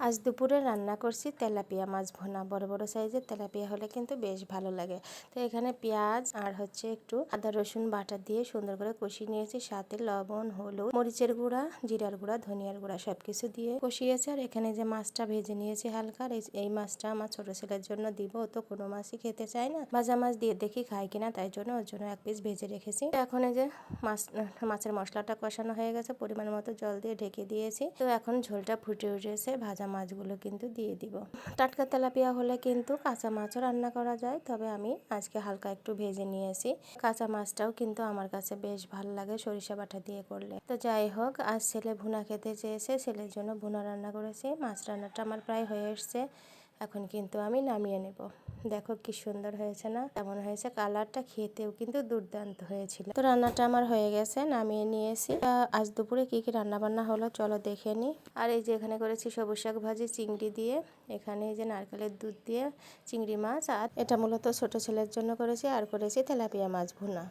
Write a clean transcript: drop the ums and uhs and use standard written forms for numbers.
আজ দুপুরে রান্না করছি তেলাপিয়া মাছ ভুনা। বড় বড় সাইজের তেলাপিয়া হলে কিন্তু বেশ ভালো লাগে। তো এখানে পেঁয়াজ আর একটু আদা রসুন বাটা দিয়ে সুন্দর করে কষিয়ে নিয়েছি। সাথে লবণ, হলুদ, মরিচের গুঁড়া, জিরার গুঁড়া, ধনিয়ার গুঁড়া সবকিছু দিয়ে কষিয়েছি। আর এখানে যে মাছটা ভেজে নিয়েছি হালকা, এই মাছটা আমার ছোট ছেলের জন্য দিব। ও তো কোনো মাছই খেতে চায় না, ভাজা মাছ দিয়ে দেখি খায় কিনা, তাই জন্য ওর জন্য এক পিস ভেজে রেখেছি। এখন এই যে মাছের মশলাটা কষানো হয়ে গেছে, পরিমাণ মতো জল দিয়ে ঢেকে দিয়েছি। তো এখন ঝোলটা ফুটে উঠেছে, ভাজা মাছগুলো কিন্তু দিয়ে দিব। টাটকা তেলাপিয়া হলে কিন্তু কাঁচা মাছও রান্না করা যায়, তবে আমি আজকে হালকা একটু ভেজে নিয়েছি। কাঁচা মাছটাও কিন্তু আমার কাছে বেশ ভালো লাগে সরিষা বাটা দিয়ে করলে। তো যাই হোক, আজ ছেলে ভুনা খেতে চেয়েছে, ছেলের জন্য ভুনা রান্না করেছি। মাছ রান্নাটা আমার প্রায় হয়ে এসছে, এখন কিন্তু আমি নামিয়ে নেব। দেখো কি সুন্দর হয়েছে না? কেমন হয়েছে কালারটা? খেতেও কিন্তু দুর্দান্ত হয়েছিল। তো রান্নাটা আমার হয়ে গেছে, নামিয়ে নিয়েছি। আজ দুপুরে কি কি রান্না বান্না হলো চলো দেখে নি। আর এই যে এখানে করেছি সবুজ শাক ভাজি চিংড়ি দিয়ে, এখানে এই যে নারকেলের দুধ দিয়ে চিংড়ি মাছ, আর এটা মূলত ছোট ছেলের জন্য করেছি। আর করেছি তেলাপিয়া মাছ ভুনা।